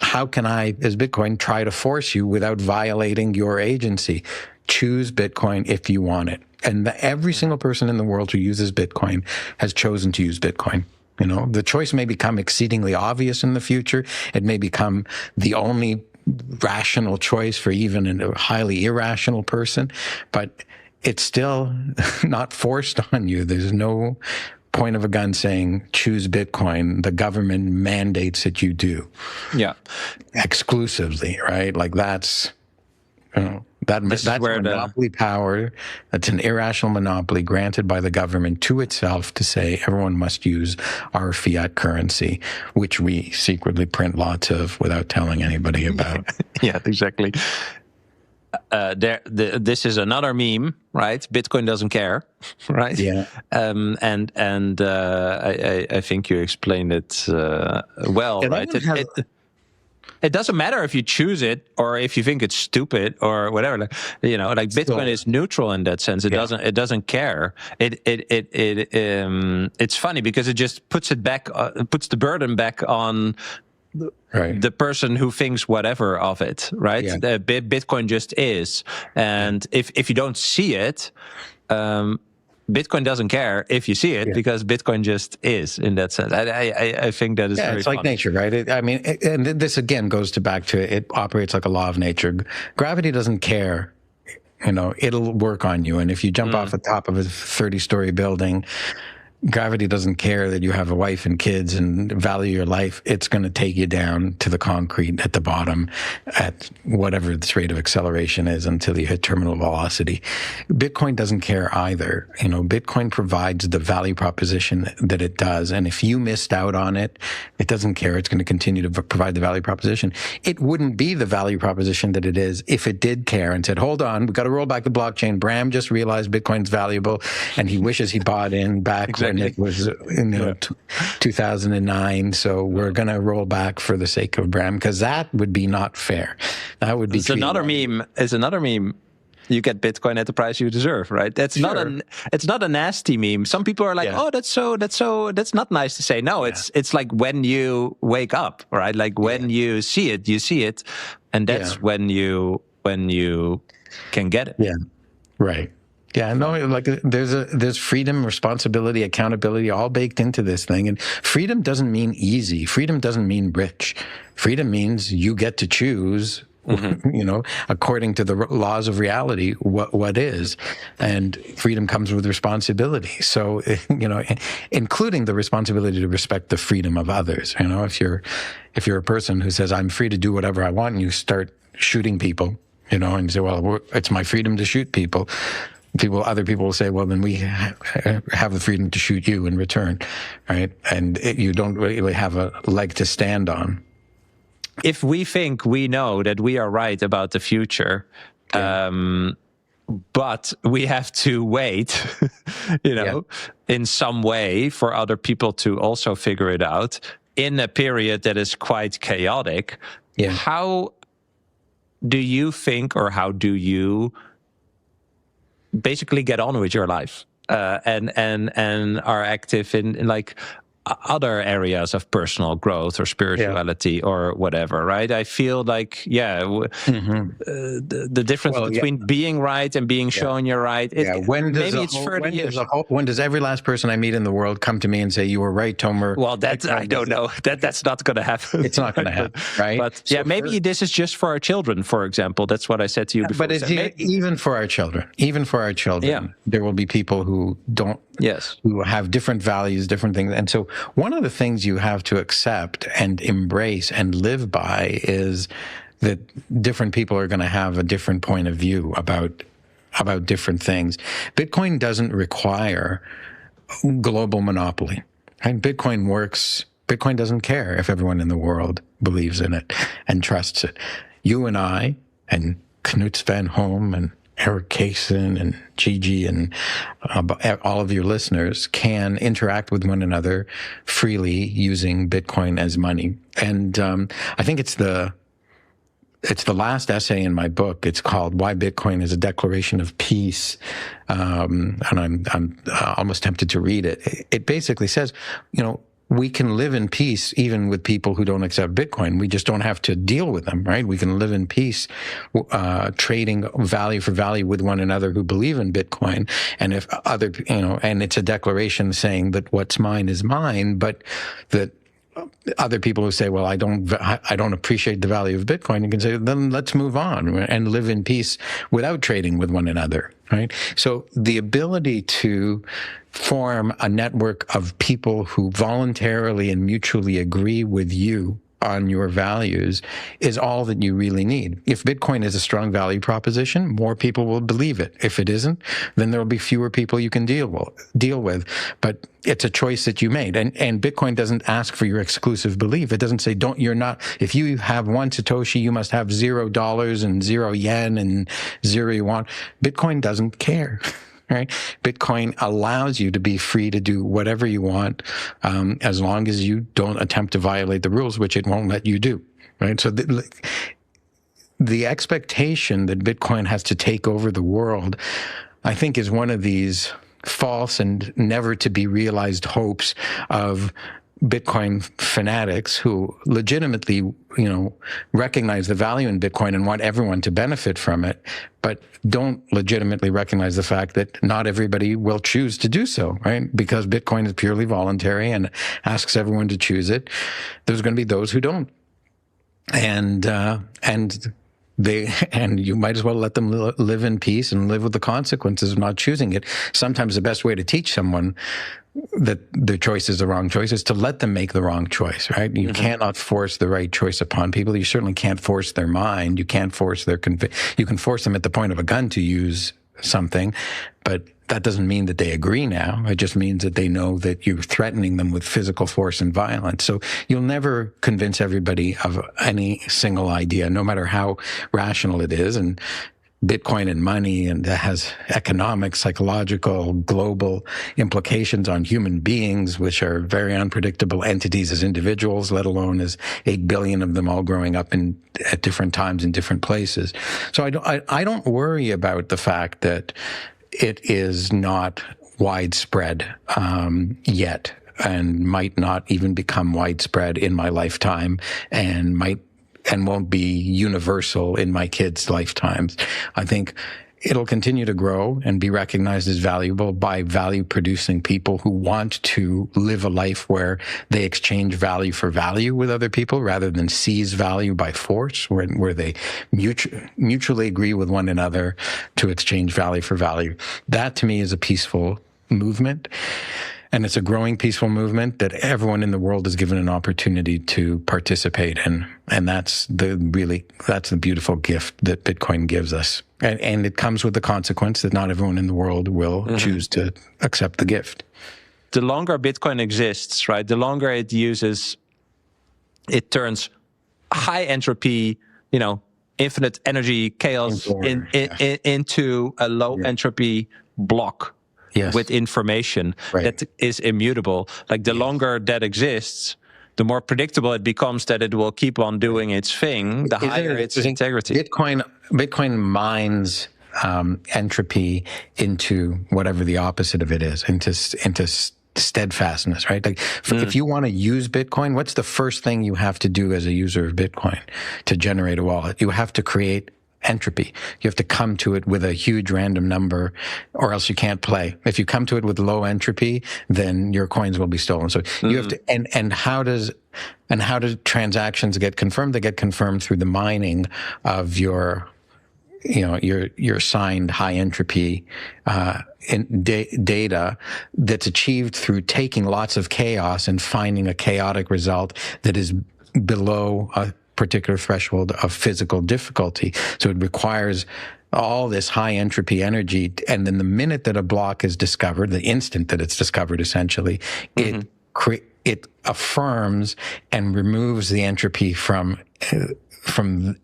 how can I, as Bitcoin, try to force you without violating your agency? Choose Bitcoin if you want it. And every single person in the world who uses Bitcoin has chosen to use Bitcoin. The choice may become exceedingly obvious in the future. It may become the only rational choice for even a highly irrational person, but it's still not forced on you. There's no point of a gun saying, choose Bitcoin. The government mandates that you do. Yeah. Exclusively, right? Like that's monopoly power. That's an irrational monopoly granted by the government to itself to say everyone must use our fiat currency, which we secretly print lots of without telling anybody about. Yeah, exactly. This is another meme, right? Bitcoin doesn't care, right? Yeah. I think you explained it well, right? It doesn't matter if you choose it or if you think it's stupid or whatever. Like Bitcoin is neutral in that sense. It doesn't care. It's funny because it just puts the burden back on the person who thinks whatever of it, right? Yeah. Bitcoin just is. And if you don't see it, Bitcoin doesn't care if you see it because Bitcoin just is in that sense. I think that is very it's like funny. nature, right? And this again goes back to it operates like a law of nature. Gravity doesn't care. It'll work on you. And if you jump off the top of a 30-story building, gravity doesn't care that you have a wife and kids and value your life. It's going to take you down to the concrete at the bottom at whatever this rate of acceleration is until you hit terminal velocity. Bitcoin doesn't care either. Bitcoin provides the value proposition that it does. And if you missed out on it, it doesn't care. It's going to continue to provide the value proposition. It wouldn't be the value proposition that it is if it did care and said, hold on, we've got to roll back the blockchain. Bram just realized Bitcoin's valuable and he wishes he bought in back Exactly. when it was in 2009. So we're going to roll back for the sake of Bram, because that would be not fair. That would be another meme. It's another meme. You get Bitcoin at the price you deserve, right? It's not a nasty meme. Some people are like, oh, that's not nice to say. No, it's like when you wake up, right? Like when you see it, and that's when you can get it. Yeah, right. Yeah, no, like there's freedom, responsibility, accountability, all baked into this thing. And freedom doesn't mean easy. Freedom doesn't mean rich. Freedom means you get to choose, according to the laws of reality, what is. And freedom comes with responsibility. So, including the responsibility to respect the freedom of others. If you're a person who says, I'm free to do whatever I want, and you start shooting people, and you say, well, it's my freedom to shoot people. Other people will say, well, then we have the freedom to shoot you in return, right? And you don't really have a leg to stand on. If we think we know that we are right about the future, but we have to wait, in some way for other people to also figure it out in a period that is quite chaotic, how do you think, or how do you basically get on with your life and are active in like other areas of personal growth or spirituality or whatever, right? I feel like, the difference between being right and being shown you're right. When does every last person I meet in the world come to me and say, you were right, Tomer? Well, I don't know. That's not going to happen. It's not going to happen, right? But maybe this is just for our children, for example. That's what I said to you before. But even for our children, there will be people who don't, who have different values, different things. And so one of the things you have to accept and embrace and live by is that different people are going to have a different point of view about different things. Bitcoin doesn't require global monopoly. Right? Bitcoin works. Bitcoin doesn't care if everyone in the world believes in it and trusts it. You and I and Knut Van Holm and Eric Kaysen and Gigi and all of your listeners can interact with one another freely using Bitcoin as money. And I think it's the last essay in my book. It's called "Why Bitcoin is a Declaration of Peace," and I'm almost tempted to read it. It basically says, we can live in peace even with people who don't accept Bitcoin. We just don't have to deal with them, right? We can live in peace, trading value for value with one another who believe in Bitcoin. And if and it's a declaration saying that what's mine is mine, but that other people who say, well, I don't appreciate the value of Bitcoin, you can say, then let's move on and live in peace without trading with one another, right? So the ability to form a network of people who voluntarily and mutually agree with you on your values is all that you really need. If Bitcoin is a strong value proposition, more people will believe it. If it isn't, then there will be fewer people you can deal with. But it's a choice that you made. And Bitcoin doesn't ask for your exclusive belief. It doesn't say, if you have one Satoshi, you must have $0 and 0 yen and 0 yuan. Bitcoin doesn't care. Right? Bitcoin allows you to be free to do whatever you want, as long as you don't attempt to violate the rules, which it won't let you do. Right? So the expectation that Bitcoin has to take over the world, I think, is one of these false and never to be realized hopes of Bitcoin fanatics who legitimately, recognize the value in Bitcoin and want everyone to benefit from it, but don't legitimately recognize the fact that not everybody will choose to do so, right? Because Bitcoin is purely voluntary and asks everyone to choose it. There's going to be those who don't. And you might as well let them live in peace and live with the consequences of not choosing it. Sometimes the best way to teach someone that their choice is the wrong choice is to let them make the wrong choice, right? You cannot force the right choice upon people. You certainly can't force their mind. You can't force you can force them at the point of a gun to use something, but that doesn't mean that they agree now. It just means that they know that you're threatening them with physical force and violence. So you'll never convince everybody of any single idea, no matter how rational it is. And Bitcoin and money, and that has economic, psychological, global implications on human beings, which are very unpredictable entities as individuals, let alone as 8 billion of them all growing up at different times in different places. So I don't worry about the fact that it is not widespread yet, and might not even become widespread in my lifetime, and won't be universal in my kids' lifetimes. I think it'll continue to grow and be recognized as valuable by value-producing people who want to live a life where they exchange value for value with other people rather than seize value by force, where they mutually agree with one another to exchange value for value. That, to me, is a peaceful movement. And it's a growing peaceful movement that everyone in the world is given an opportunity to participate in. And that's the beautiful gift that Bitcoin gives us. And it comes with the consequence that not everyone in the world will choose to accept the gift. The longer Bitcoin exists, right, the longer it turns high entropy, infinite energy chaos into a low entropy block. Yes. With information that is immutable. Like the longer that exists, the more predictable it becomes that it will keep on doing its thing, the higher its integrity. Bitcoin mines entropy into whatever the opposite of it is, into steadfastness, right? Like if you want to use Bitcoin, what's the first thing you have to do as a user of Bitcoin to generate a wallet? You have to create entropy. You have to come to it with a huge random number, or else you can't play. If you come to it with low entropy, then your coins will be stolen. So you have to, and how do transactions get confirmed? They get confirmed through the mining of your signed high entropy data that's achieved through taking lots of chaos and finding a chaotic result that is below a particular threshold of physical difficulty. So it requires all this high entropy energy. And then the minute that a block is discovered, the instant that it's discovered, essentially, it affirms and removes the entropy from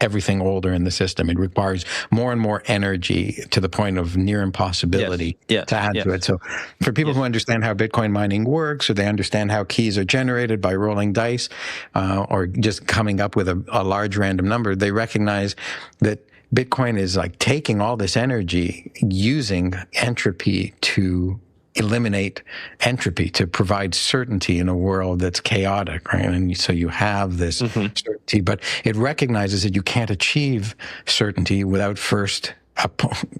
everything older in the system. It requires more and more energy to the point of near impossibility to add to it. So for people who understand how Bitcoin mining works, or they understand how keys are generated by rolling dice, or just coming up with a large random number, they recognize that Bitcoin is like taking all this energy, using entropy to eliminate entropy, to provide certainty in a world that's chaotic, right? And so you have this certainty, but it recognizes that you can't achieve certainty without first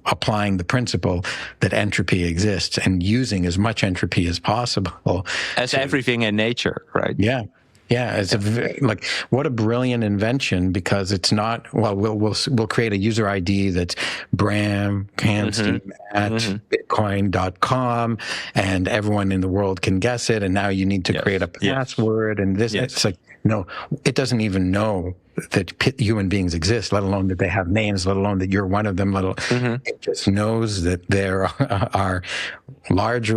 applying the principle that entropy exists and using as much entropy as possible. As everything in nature, right? Yeah. Yeah, it's like, what a brilliant invention, because it's not, well, we'll create a user ID that's Bram Canstein at bitcoin.com, and everyone in the world can guess it, and now you need to create a password and this. It's like, no, it doesn't even know that human beings exist, let alone that they have names, let alone that you're one of them. It just knows that there are large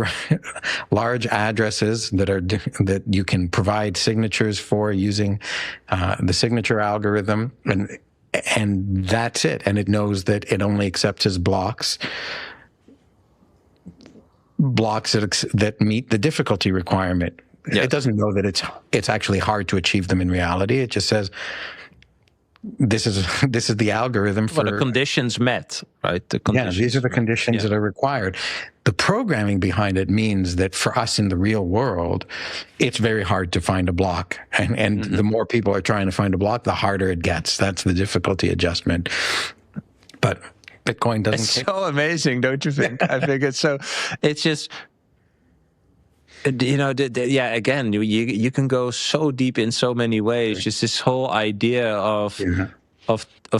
addresses that you can provide signatures for using the signature algorithm, and that's it. And it knows that it only accepts as blocks that meet the difficulty requirement. It doesn't know that it's actually hard to achieve them in reality. It just says, this is the algorithm for the conditions met, right? These are the conditions that are required. The programming behind it means that for us in the real world, it's very hard to find a block. And the more people are trying to find a block, the harder it gets. That's the difficulty adjustment. But Bitcoin doesn't It's so amazing, don't you think? I think it's just, you know, yeah, again, you can go so deep in so many ways. Just this whole idea of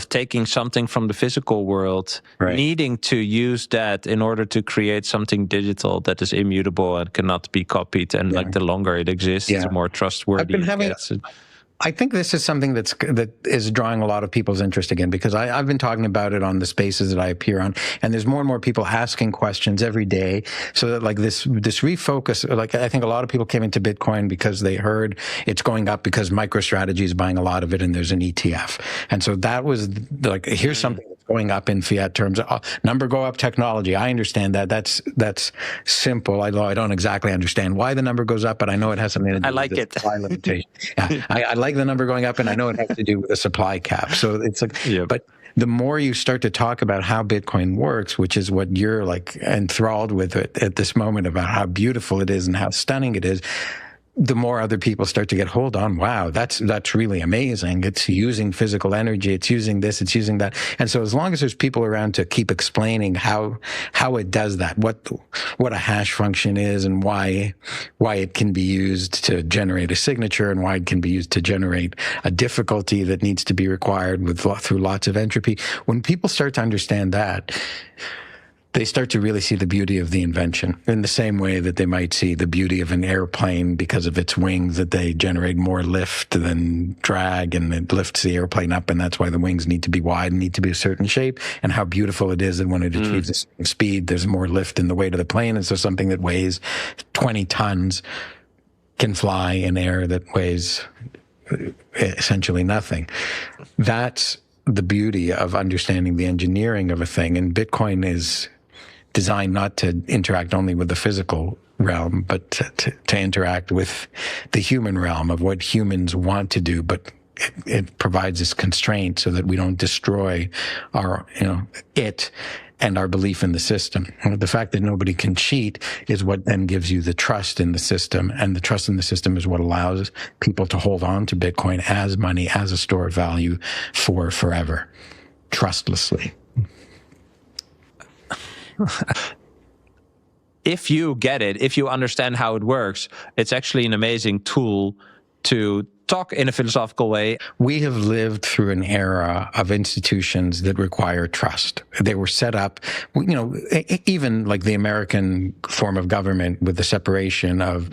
taking something from the physical world, needing to use that in order to create something digital that is immutable and cannot be copied. And like the longer it exists, the more trustworthy it gets. I think this is something that is drawing a lot of people's interest again, because I've been talking about it on the spaces that I appear on, and there's more and more people asking questions every day. So that like this refocus, like I think a lot of people came into Bitcoin because they heard it's going up because MicroStrategy is buying a lot of it and there's an ETF. And so that was like, here's something that's going up in fiat terms. Number go up technology. I understand that. That's simple. Although I don't exactly understand why the number goes up, but I know it has something to do with the supply limitation. Yeah, I like the number going up, and I know it has to do with the supply cap. So it's like, but the more you start to talk about how Bitcoin works, which is what you're like enthralled with it at this moment, about how beautiful it is and how stunning it is, the more other people start to get, hold on, wow, that's really amazing. It's using physical energy. It's using this. It's using that. And so as long as there's people around to keep explaining how it does that, what a hash function is, and why it can be used to generate a signature, and why it can be used to generate a difficulty that needs to be required through lots of entropy. When people start to understand that, they start to really see the beauty of the invention, in the same way that they might see the beauty of an airplane because of its wings, that they generate more lift than drag, and it lifts the airplane up, and that's why the wings need to be wide and need to be a certain shape, and how beautiful it is that when it achieves a certain speed, there's more lift in the weight of the plane, and so something that weighs 20 tons can fly in air that weighs essentially nothing. That's the beauty of understanding the engineering of a thing, and Bitcoin is designed not to interact only with the physical realm, but to interact with the human realm of what humans want to do. But it provides this constraint so that we don't destroy it and our belief in the system. And the fact that nobody can cheat is what then gives you the trust in the system. And the trust in the system is what allows people to hold on to Bitcoin as money, as a store of value for forever, trustlessly. If you get it, if you understand how it works, it's actually an amazing tool to talk in a philosophical way. We have lived through an era of institutions that require trust. They were set up, even like the American form of government with the separation of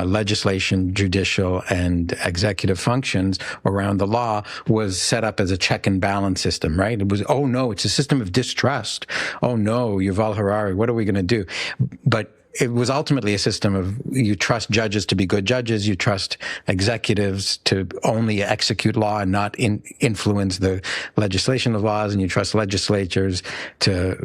legislation, judicial, and executive functions around the law was set up as a check and balance system, right? It was, oh no, it's a system of distrust. Oh no, Yuval Harari, what are we going to do? But it was ultimately a system of, you trust judges to be good judges, you trust executives to only execute law and not influence the legislation of laws, and you trust legislatures to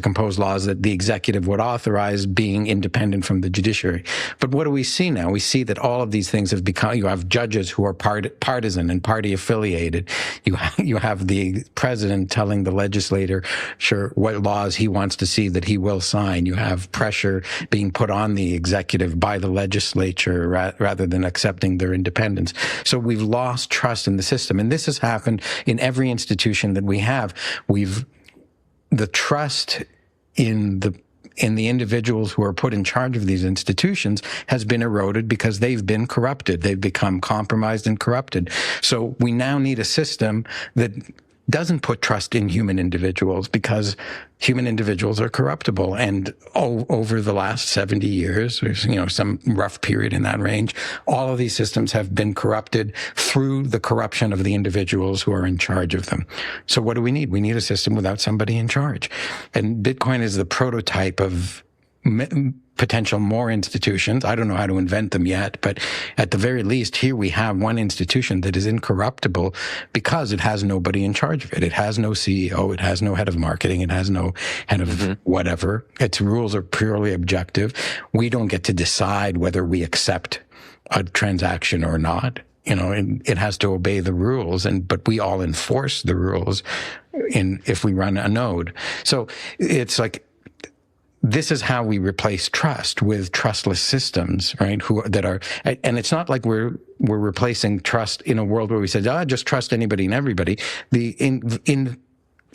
compose laws that the executive would authorize, being independent from the judiciary. But what do we see now? We see that all of these things have become, you have judges who are partisan and party affiliated. You have the president telling the legislator, sure, what laws he wants to see that he will sign. You have pressure being put on the executive by the legislature rather than accepting their independence. So we've lost trust in the system. And this has happened in every institution that we have. The trust in the individuals who are put in charge of these institutions has been eroded because they've been corrupted. They've become compromised and corrupted. So we now need a system that doesn't put trust in human individuals, because human individuals are corruptible. And over the last 70 years, or some rough period in that range, all of these systems have been corrupted through the corruption of the individuals who are in charge of them. So what do we need? We need a system without somebody in charge. And Bitcoin is the prototype of potential more institutions. I don't know how to invent them yet, but at the very least, here we have one institution that is incorruptible because it has nobody in charge of it. It has no CEO. It has no head of marketing. It has no head of whatever. Its rules are purely objective. We don't get to decide whether we accept a transaction or not. It has to obey the rules, but we all enforce the rules if we run a node. So it's like, this is how we replace trust with trustless systems, right? And it's not like we're replacing trust in a world where we said, just trust anybody and everybody. The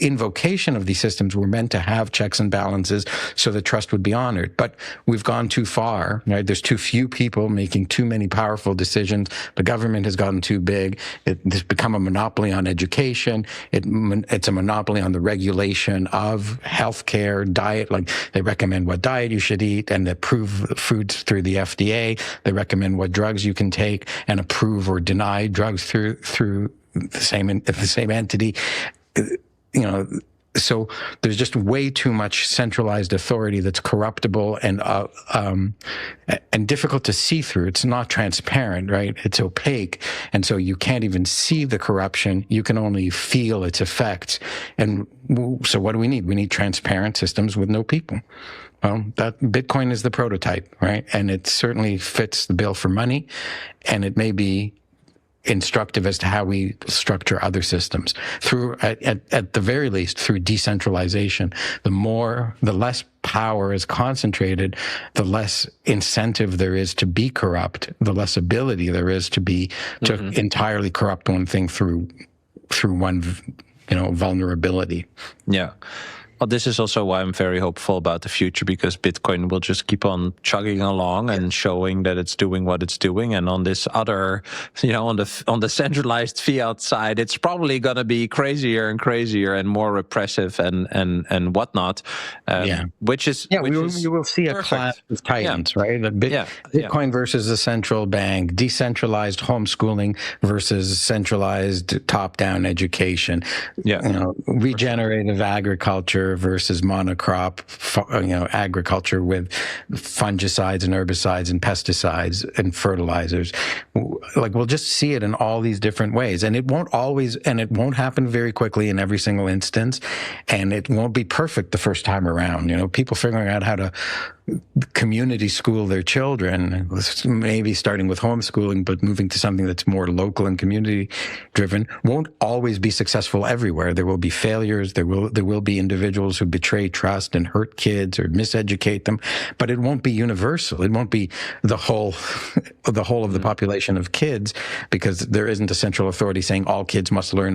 invocation of these systems were meant to have checks and balances so that trust would be honored. But we've gone too far, right? There's too few people making too many powerful decisions. The government has gotten too big. It's become a monopoly on education. It's a monopoly on the regulation of healthcare, diet. Like, they recommend what diet you should eat and approve foods through the FDA. They recommend what drugs you can take and approve or deny drugs through the same entity. So there's just way too much centralized authority that's corruptible and difficult to see through. It's not transparent, right? It's opaque. And so you can't even see the corruption. You can only feel its effects. And so what do we need? We need transparent systems with no people. Well, that Bitcoin is the prototype, right? And it certainly fits the bill for money. And it may be instructive as to how we structure other systems through, at the very least, through decentralization. The less power is concentrated, the less incentive there is to be corrupt, the less ability there is to entirely corrupt one thing through one, vulnerability. Yeah. Well, this is also why I'm very hopeful about the future, because Bitcoin will just keep on chugging along and showing that it's doing what it's doing. And on this other, on the centralized fiat side, it's probably going to be crazier and crazier and more repressive and whatnot. Which is you will see perfect. A class of titans, right? Bitcoin versus the central bank, decentralized homeschooling versus centralized top-down education. Regenerative agriculture versus monocrop, agriculture with fungicides and herbicides and pesticides and fertilizers. Like, we'll just see it in all these different ways, and it won't happen very quickly in every single instance, and it won't be perfect the first time around. People figuring out how to community school their children, maybe starting with homeschooling, but moving to something that's more local and community driven, won't always be successful everywhere. There will be failures. There will be individuals who betray trust and hurt kids or miseducate them, but it won't be universal. It won't be the whole of the population of kids, because there isn't a central authority saying all kids must learn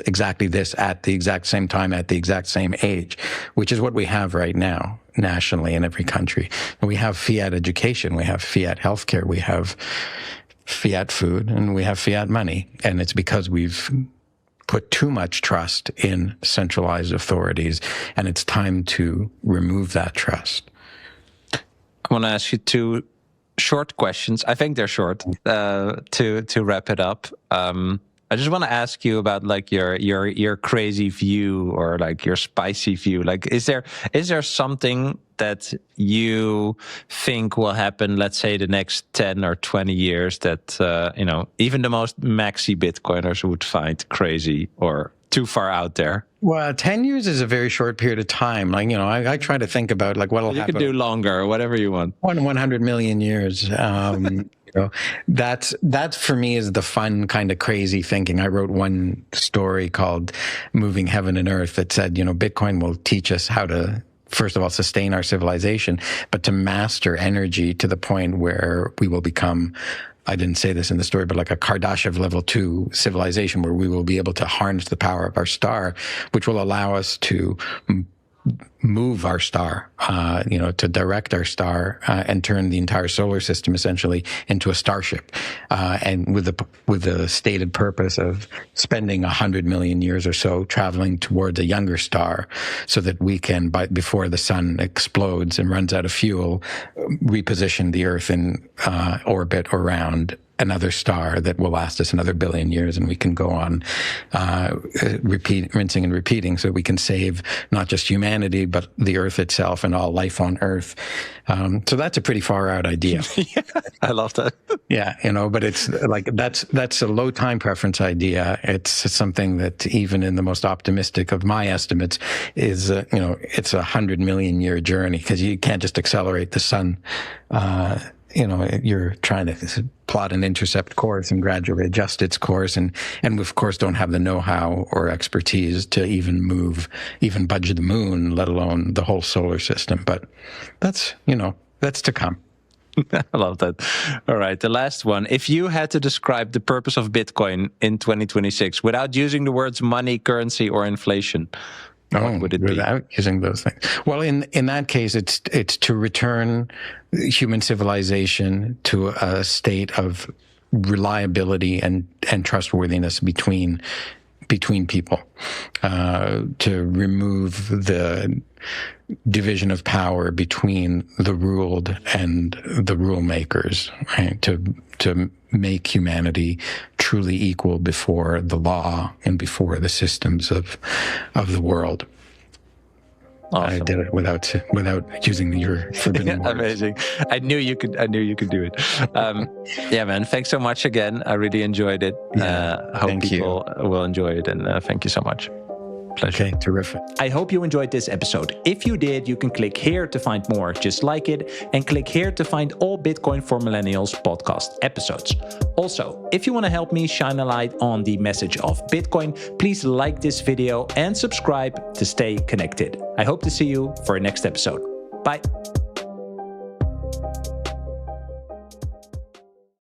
exactly this at the exact same time at the exact same age, which is what we have right now nationally in every country. And we have fiat education, we have fiat healthcare, we have fiat food, and we have fiat money. And it's because we've put too much trust in centralized authorities, and it's time to remove that trust. I want to ask you two short questions. I think they're short, to wrap it up. I just want to ask you about like your crazy view, or like your spicy view. Like, is there something that you think will happen, let's say the next 10 or 20 years, that even the most maxi Bitcoiners would find crazy or too far out there? Well, 10 years is a very short period of time. Like, I try to think about like what'll happen. You can do longer, whatever you want. 100 million years. That's for me is the fun kind of crazy thinking. I wrote one story called Moving Heaven and Earth that said, Bitcoin will teach us how to, first of all, sustain our civilization, but to master energy to the point where we will become, I didn't say this in the story, but like a Kardashev level 2 civilization, where we will be able to harness the power of our star, which will allow us to move our star, to direct our star, and turn the entire solar system essentially into a starship, and with the stated purpose of spending 100 million years or so traveling towards a younger star, so that we can, before the sun explodes and runs out of fuel, reposition the Earth in orbit around another star that will last us another billion years, and we can go on rinsing and repeating, so we can save not just humanity but the Earth itself and all life on Earth. So that's a pretty far out idea. Yeah, I love that. Yeah, but it's like that's a low time preference idea. It's something that even in the most optimistic of my estimates is it's 100 million year journey, because you can't just accelerate the sun. You're trying to plot an intercept course and gradually adjust its course. And we, of course, don't have the know-how or expertise to even budge the moon, let alone the whole solar system. But that's to come. I love that. All right, the last one. If you had to describe the purpose of Bitcoin in 2026 without using the words money, currency, or inflation, what would it be? Without using those things. Well, in that case, it's to return human civilization to a state of reliability and trustworthiness between people, to remove the division of power between the ruled and the rule makers, right? To make humanity truly equal before the law and before the systems of the world. Awesome. I did it without using your forbidden words. Amazing. I knew you could do it. Yeah, man. Thanks so much again. I really enjoyed it. Hope people will enjoy it, and thank you so much. Pleasure. Okay, terrific. I hope you enjoyed this episode. If you did, you can click here to find more just like it, and click here to find all Bitcoin for Millennials podcast episodes. Also, if you want to help me shine a light on the message of Bitcoin, please like this video and subscribe to stay connected. I hope to see you for our next episode. Bye.